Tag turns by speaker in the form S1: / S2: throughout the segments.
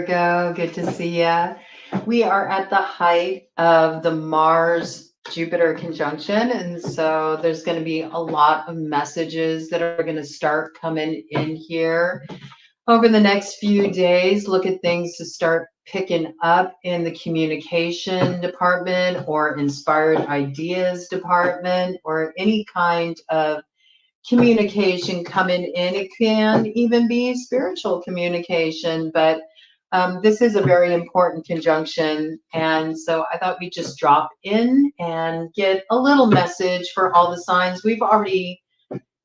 S1: Virgo. Good to see ya. We are at the height of the Mars-Jupiter conjunction, and so there's going to be a lot of messages that are going to start coming in here over the next few days. Look at things to start picking up in the communication department or inspired ideas department or any kind of communication coming in. It can even be spiritual communication, but this is a very important conjunction. And so I thought we'd just drop in and get a little message for all the signs. We've already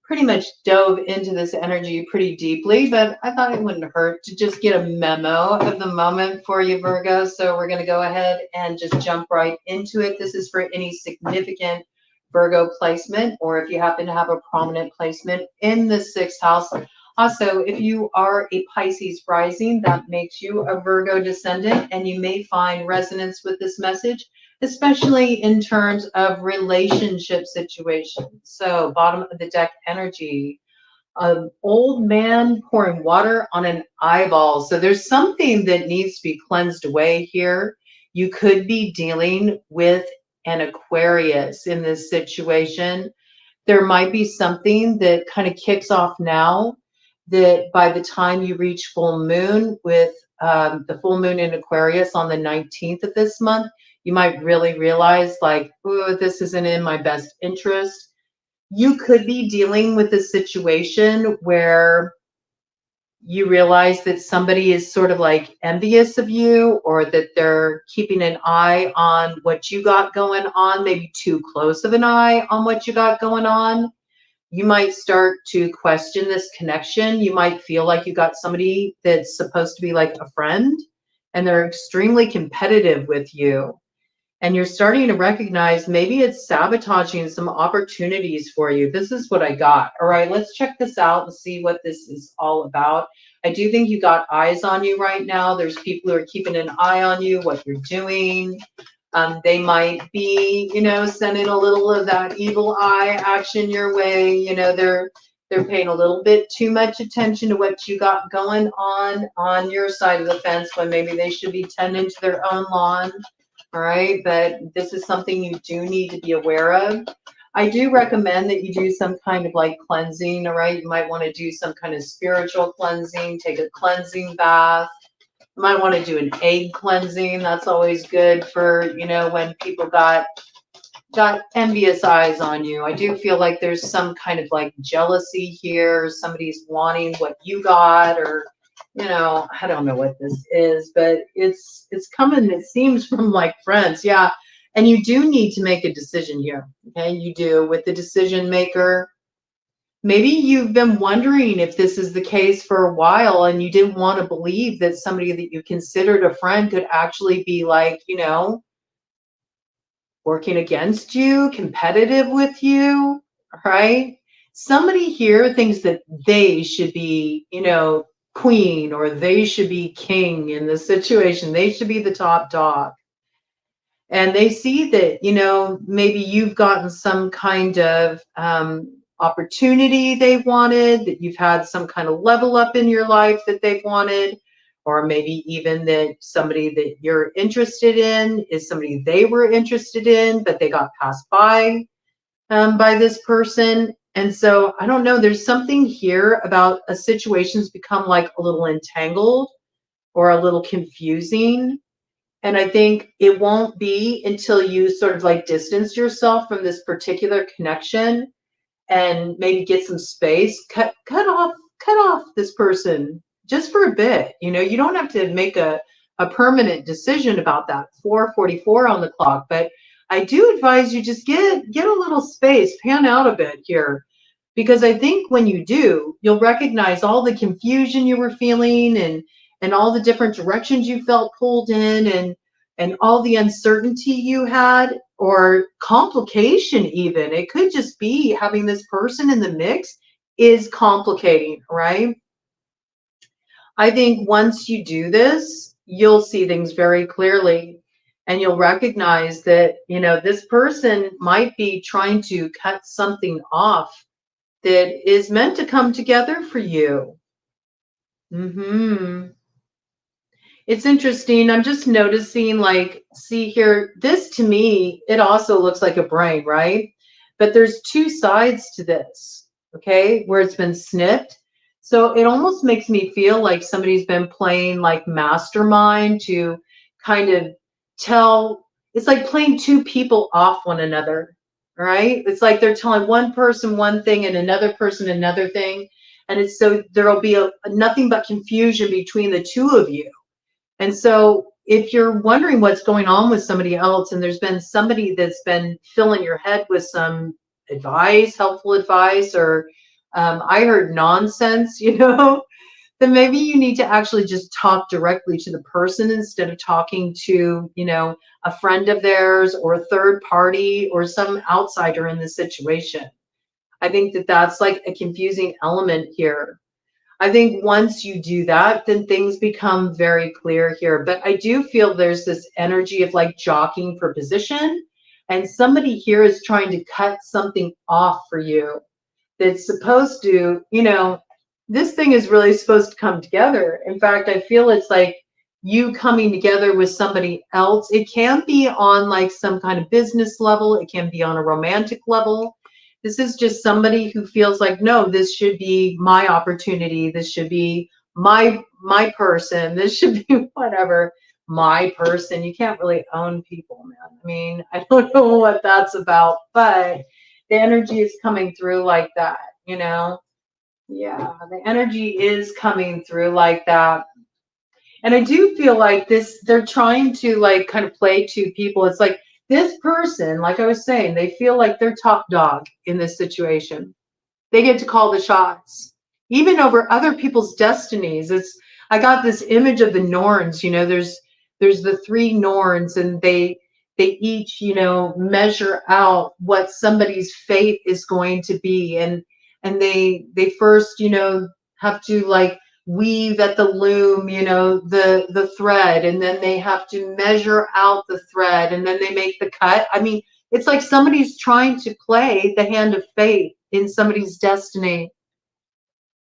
S1: pretty much dove into this energy pretty deeply, but I thought it wouldn't hurt to just get a memo of the moment for you, Virgo. So we're going to go ahead and just jump right into it. This is for any significant Virgo placement, or if you happen to have a prominent placement in the 6th house. Also, if you are a Pisces rising, that makes you a Virgo descendant, and you may find resonance with this message, especially in terms of relationship situations. So bottom of the deck energy, an old man pouring water on an eyeball. So there's something that needs to be cleansed away here. You could be dealing with an Aquarius in this situation. There might be something that kind of kicks off now that by the time you reach full moon with the full moon in Aquarius on the 19th of this month, you might really realize like, oh, this isn't in my best interest. You could be dealing with a situation where you realize that somebody is sort of like envious of you, or that they're keeping an eye on what you got going on, maybe too close of an eye on what you got going on. You might start to question this connection. You might feel like you got somebody that's supposed to be like a friend, and they're extremely competitive with you. And you're starting to recognize maybe it's sabotaging some opportunities for you. This is what I got. All right, let's check this out and see what this is all about. I do think you got eyes on you right now. There's people who are keeping an eye on you, what you're doing. They might be, sending a little of that evil eye action your way. They're paying a little bit too much attention to what you got going on your side of the fence, when maybe they should be tending to their own lawn. All right, but this is something you do need to be aware of. I do recommend that you do some kind of like cleansing. All right, you might want to do some kind of spiritual cleansing, take a cleansing bath. You might want to do an egg cleansing. That's always good for, when people got envious eyes on you. I do feel like there's some kind of like jealousy here. Somebody's wanting what you got, or I don't know what this is, but it's coming, it seems, from like friends. Yeah. And you do need to make a decision here. Okay. You do, with the decision maker. Maybe you've been wondering if this is the case for a while, and you didn't want to believe that somebody that you considered a friend could actually be like, working against you, competitive with you, right? Somebody here thinks that they should be, queen, or they should be king in the situation. They should be the top dog. And they see that, maybe you've gotten some kind of opportunity they wanted, that you've had some kind of level up in your life that they've wanted, or maybe even that somebody that you're interested in is somebody they were interested in, but they got passed by this person. And so I don't know, there's something here about a situation's become like a little entangled or a little confusing. And I think it won't be until you sort of like distance yourself from this particular connection and maybe get some space, cut off this person just for a bit. You don't have to make a permanent decision about that. 4:44 on the clock, but I do advise you just get a little space, pan out a bit here, because I think when you do, you'll recognize all the confusion you were feeling, and all the different directions you felt pulled in, and all the uncertainty you had, or complication even. It could just be having this person in the mix is complicating, right? I think once you do this, you'll see things very clearly, and you'll recognize that, this person might be trying to cut something off that is meant to come together for you. It's interesting. I'm just noticing, like, see here, this to me, it also looks like a brain, right? But there's two sides to this, okay, where it's been snipped. So it almost makes me feel like somebody's been playing like mastermind to kind of tell, it's like playing two people off one another, right? It's like they're telling one person one thing and another person another thing. And it's so there'll be nothing but confusion between the two of you. And so if you're wondering what's going on with somebody else, and there's been somebody that's been filling your head with some advice, helpful advice, or I heard nonsense, then maybe you need to actually just talk directly to the person instead of talking to, a friend of theirs or a third party or some outsider in the situation. I think that that's like a confusing element here. I think once you do that, then things become very clear here. But I do feel there's this energy of like jockeying for position. And somebody here is trying to cut something off for you that's supposed to, this thing is really supposed to come together. In fact, I feel it's like you coming together with somebody else. It can be on like some kind of business level, it can be on a romantic level. This is just somebody who feels like, no, this should be my opportunity. This should be my person. This should be whatever, my person. You can't really own people, man. I mean, I don't know what that's about, but the energy is coming through like that, Yeah, the energy is coming through like that. And I do feel like this, they're trying to like kind of play two people. It's like, this person, like I was saying, they feel like they're top dog in this situation. They get to call the shots, even over other people's destinies. I got this image of the Norns. There's the three Norns, and they each measure out what somebody's fate is going to be, and they first have to like weave at the loom, the thread, and then they have to measure out the thread, and then they make the cut. I mean, it's like somebody's trying to play the hand of fate in somebody's destiny.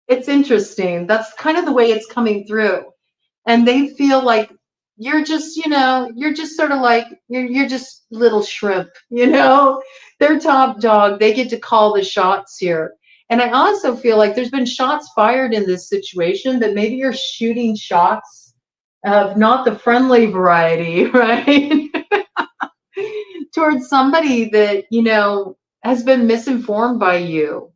S1: It's interesting. That's kind of the way it's coming through. And they feel like you're just, you're just sort of like, you're just little shrimp, They're top dog. They get to call the shots here. And I also feel like there's been shots fired in this situation, but maybe you're shooting shots of not the friendly variety, right? Towards somebody that, has been misinformed by you.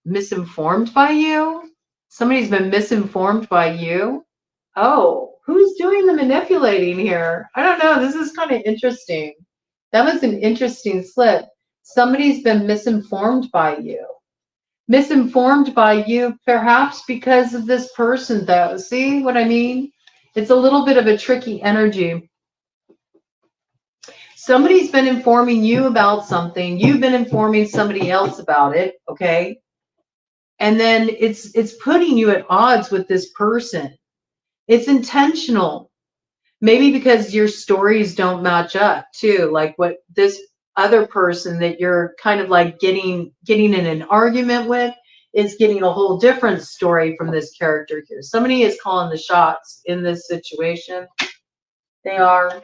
S1: Misinformed by you? Somebody's been misinformed by you? Oh, who's doing the manipulating here? I don't know. This is kind of interesting. That was an interesting slip. Somebody's been misinformed by you. Misinformed by you, perhaps because of this person, though. See what I mean? It's a little bit of a tricky energy. Somebody's been informing you about something. You've been informing somebody else about it, okay? And then it's putting you at odds with this person. It's intentional. Maybe because your stories don't match up too. Like what this other person that you're kind of like getting in an argument with is getting a whole different story from this character here. Somebody is calling the shots in this situation. They are.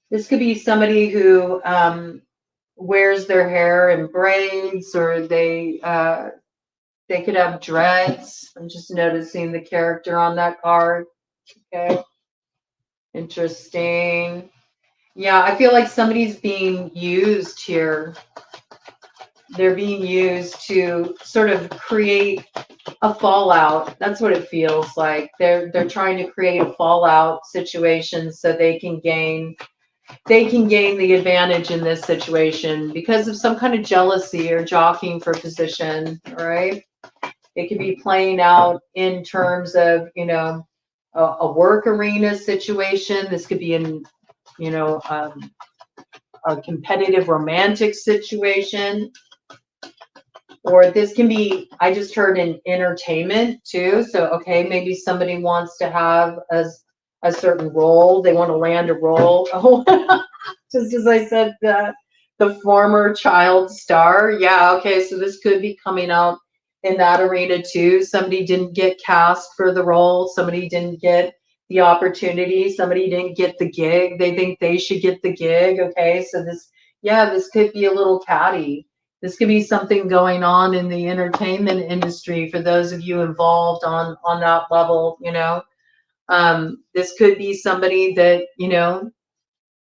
S1: This could be somebody who wears their hair in braids, or they could have dreads. I'm just noticing the character on that card. Okay. Interesting. Yeah, I feel like somebody's being used here. They're being used to sort of create a fallout. That's what it feels like. They're trying to create a fallout situation so they can gain the advantage in this situation because of some kind of jealousy or jockeying for position, all right? It could be playing out in terms of, a work arena situation. This could be in, a competitive romantic situation. Or this can be, I just heard, in entertainment too. So, okay, maybe somebody wants to have a certain role. They want to land a role. Oh, just as I said, the former child star. Yeah, okay, so this could be coming out in that arena too. Somebody didn't get cast for the role. Somebody didn't get the opportunity. Somebody didn't get the gig. They think they should get the gig. Okay. So this, yeah, this could be a little catty. This could be something going on in the entertainment industry for those of you involved on that level, you know. This could be somebody that, you know,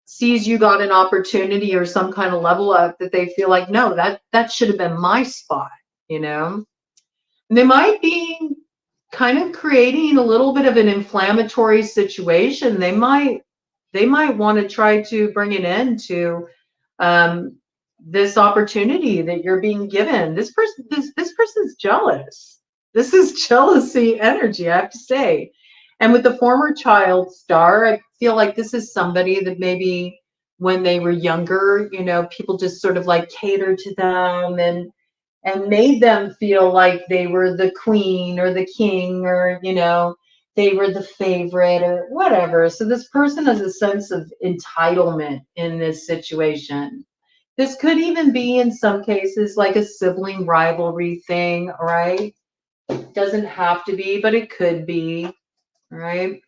S1: sees you got an opportunity or some kind of level up that they feel like, no, that should have been my spot, you know. And they might be kind of creating a little bit of an inflammatory situation. They might want to try to bring an end to this opportunity that you're being given. This person's jealous. This is jealousy energy, I have to say. And with the former child star, I feel like this is somebody that maybe when they were younger, you know, people just sort of like catered to them and made them feel like they were the queen or the king, or, you know, they were the favorite or whatever. So this person has a sense of entitlement in this situation. This could even be, in some cases, like a sibling rivalry thing, right? Doesn't have to be, but it could be, right?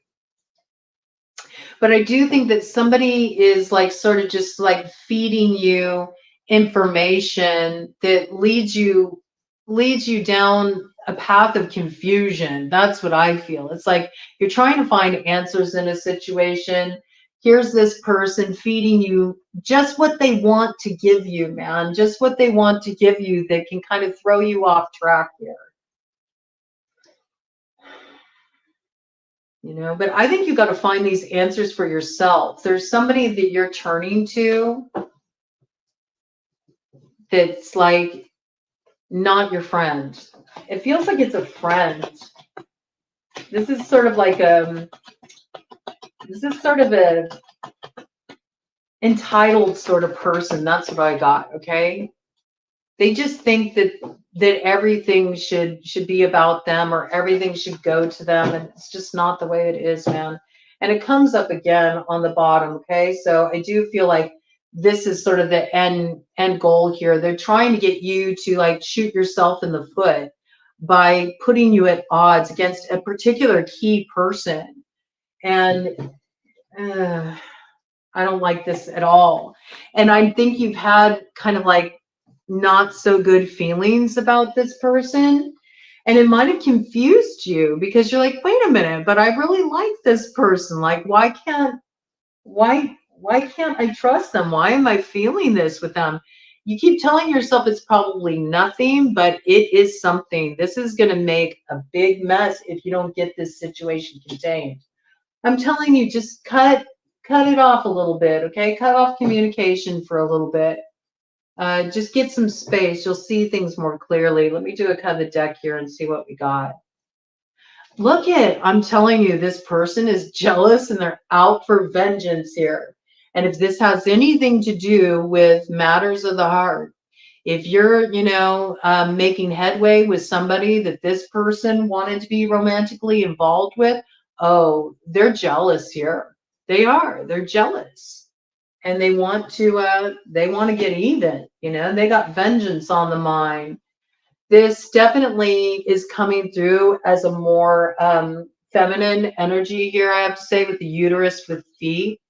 S1: But I do think that somebody is like sort of just like feeding you information that leads you down a path of confusion. That's what I feel. It's like you're trying to find answers in a situation. Here's this person feeding you just what they want to give you, man. Just what they want to give you that can kind of throw you off track here. You know, but I think you got to find these answers for yourself. There's somebody that you're turning to that's like not your friend. It feels like it's a friend. This is sort of like a entitled sort of person. That's what I got. Okay. They just think that everything should be about them, or everything should go to them, and it's just not the way it is, man. And it comes up again on the bottom. Okay, so I do feel like this is sort of the end goal here. They're trying to get you to like shoot yourself in the foot by putting you at odds against a particular key person. And I don't like this at all. And I think you've had kind of like not so good feelings about this person. And it might have confused you because you're like, wait a minute, but I really like this person. Like, why can't I trust them? Why am I feeling this with them? You keep telling yourself it's probably nothing, but it is something. This is going to make a big mess if you don't get this situation contained. I'm telling you, just cut it off a little bit, okay? Cut off communication for a little bit. Just get some space. You'll see things more clearly. Let me do a cut of the deck here and see what we got. I'm telling you, this person is jealous and they're out for vengeance here. And if this has anything to do with matters of the heart, if you're, you know, making headway with somebody that this person wanted to be romantically involved with, oh, they're jealous here. They are. They're jealous. And they want to get even, you know, they got vengeance on the mind. This definitely is coming through as a more feminine energy here, I have to say, with the uterus with feet.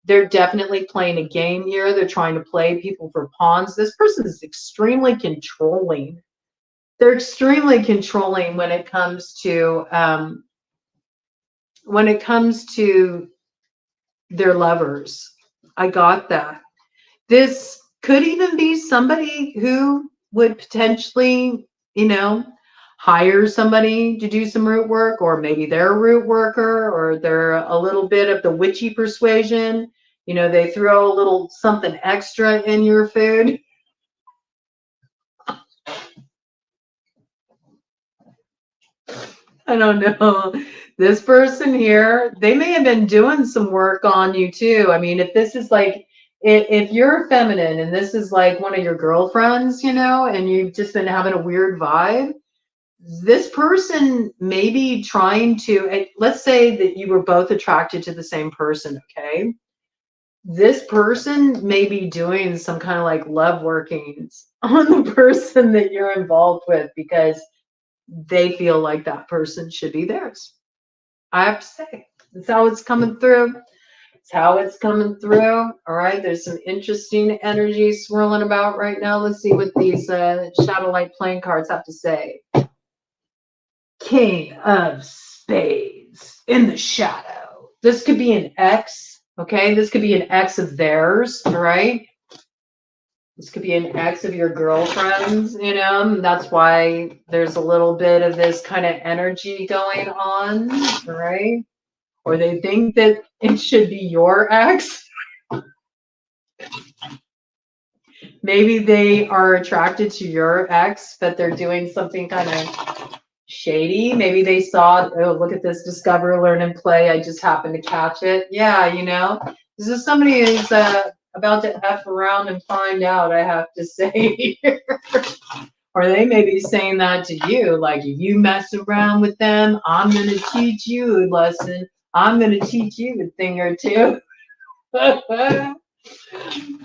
S1: They're definitely playing a game here. They're trying to play people for pawns. This person is extremely controlling. They're extremely controlling when it comes to their lovers. I got that. This could even be somebody who would potentially, you know, hire somebody to do some root work, or maybe they're a root worker, or they're a little bit of the witchy persuasion. You know, they throw a little something extra in your food. I don't know. This person here, they may have been doing some work on you too. I mean, if this is like, if you're feminine and this is like one of your girlfriends, you know, and you've just been having a weird vibe, this person may be trying to, let's say that you were both attracted to the same person, okay? This person may be doing some kind of like love workings on the person that you're involved with, because they feel like that person should be theirs. I have to say, that's how it's coming through. It's how it's coming through. All right, there's some interesting energy swirling about right now. Let's see what these shadow light playing cards have to say. King of Spades in the shadow. This could be an ex, okay? This could be an ex of theirs, all right? This could be an ex of your girlfriend's, you know? That's why there's a little bit of this kind of energy going on, all right? Or they think that it should be your ex. Maybe they are attracted to your ex, but they're doing something kind of shady. Maybe they saw, oh, look at this, discover, learn, and play. I just happened to catch it. Yeah, you know, this is somebody who's about to F around and find out, I have to say. Or they may be saying that to you, like, if you mess around with them, I'm going to teach you a lesson. I'm going to teach you a thing or two.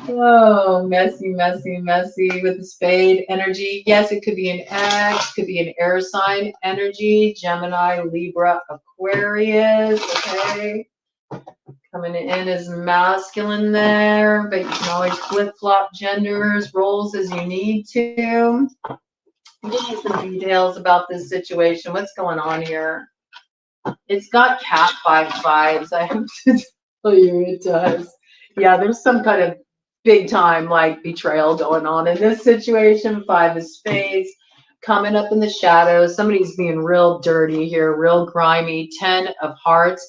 S1: Oh, messy, messy, messy with the spade energy. Yes, it could be an X, could be an air sign energy, Gemini, Libra, Aquarius, okay? Coming in as masculine there, but you can always flip-flop genders, roles as you need to. Give me some details about this situation. What's going on here? It's got cat fight vibes. I have to tell you, it does. Yeah, there's some kind of big time like betrayal going on in this situation. 5 of Spades coming up in the shadows. Somebody's being real dirty here, real grimy. 10 of Hearts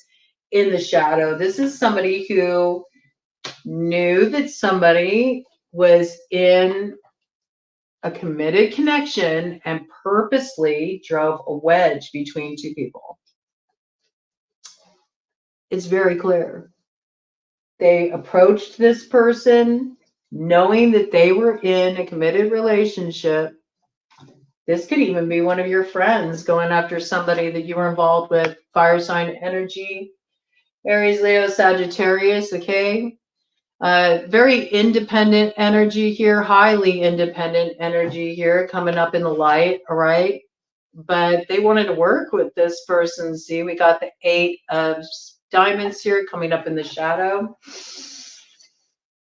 S1: in the shadow. This is somebody who knew that somebody was in a committed connection and purposely drove a wedge between two people. It's very clear. They approached this person knowing that they were in a committed relationship. This could even be one of your friends going after somebody that you were involved with. Fire sign energy, Aries, Leo, Sagittarius, okay? Very independent energy here, highly independent energy here coming up in the light, all right? But they wanted to work with this person. See, we got the 8 of Diamonds here coming up in the shadow.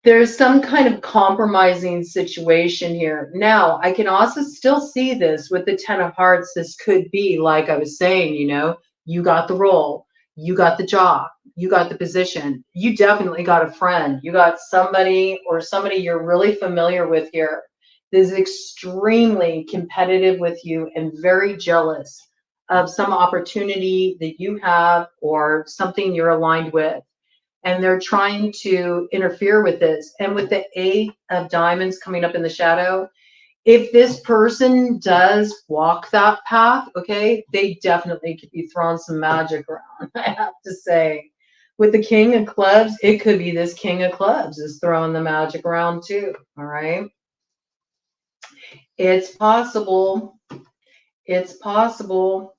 S1: There's some kind of compromising situation here. Now, I can also still see this with the 10 of Hearts. This could be, like I was saying, you know, you got the role, you got the job, you got the position, you definitely got a friend, you got somebody or somebody you're really familiar with here that is extremely competitive with you and very jealous of some opportunity that you have or something you're aligned with. And they're trying to interfere with this. And with the 8 of Diamonds coming up in the shadow, if this person does walk that path, okay, they definitely could be throwing some magic around, I have to say. With the King of Clubs, it could be this King of Clubs is throwing the magic around too, all right? It's possible. It's possible.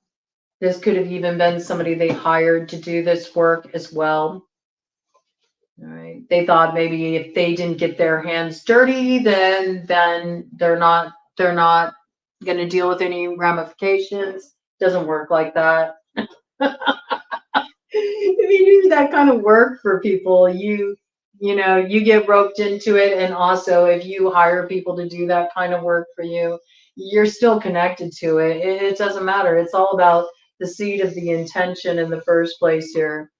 S1: This could have even been somebody they hired to do this work as well. All right. They thought maybe if they didn't get their hands dirty, then they're not going to deal with any ramifications. Doesn't work like that. If you do that kind of work for people, you know, you get roped into it. And also, if you hire people to do that kind of work for you, you're still connected to it. It doesn't matter. It's all about the seed of the intention in the first place here.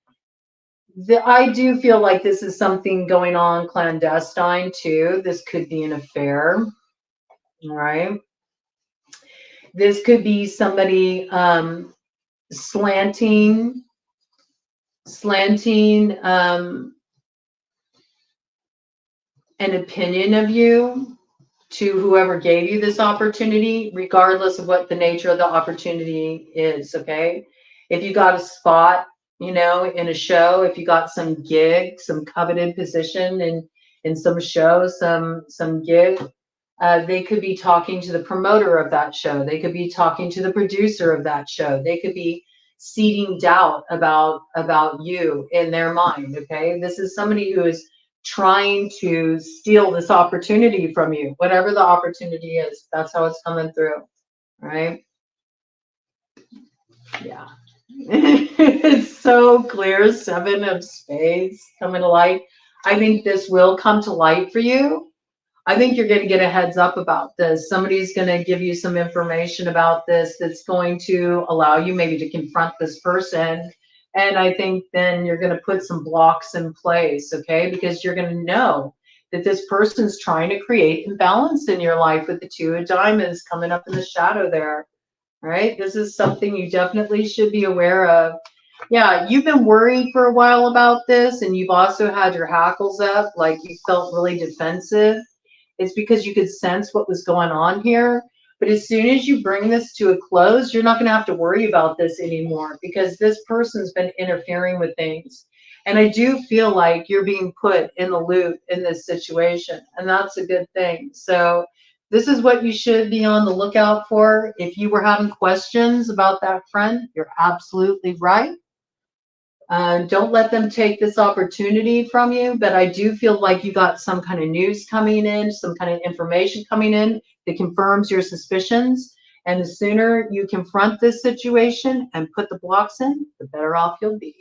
S1: I do feel like this is something going on clandestine too. This could be an affair, right? This could be somebody slanting an opinion of you to whoever gave you this opportunity, regardless of what the nature of the opportunity is, okay? If you got a spot, you know, in a show, if you got some gig, some coveted position in some show, some gig, they could be talking to the promoter of that show. They could be talking to the producer of that show. They could be seeding doubt about you in their mind, okay? This is somebody who is trying to steal this opportunity from you, whatever the opportunity is. That's how it's coming through, right? Yeah. It's so clear. Seven of Spades coming to light. I think this will come to light for you. I think you're going to get a heads up about this. Somebody's going to give you some information about this that's going to allow you maybe to confront this person. And I think then you're going to put some blocks in place, okay? Because you're going to know that this person's trying to create imbalance in your life with the Two of Diamonds coming up in the shadow there. Right? This is something you definitely should be aware of. Yeah, you've been worried for a while about this, and you've also had your hackles up, like you felt really defensive. It's because you could sense what was going on here. But as soon as you bring this to a close, you're not going to have to worry about this anymore because this person's been interfering with things. And I do feel like you're being put in the loop in this situation, and that's a good thing. So this is what you should be on the lookout for. If you were having questions about that friend, you're absolutely right. Don't let them take this opportunity from you, but I do feel like you got some kind of news coming in, some kind of information coming in that confirms your suspicions. And the sooner you confront this situation and put the blocks in, the better off you'll be.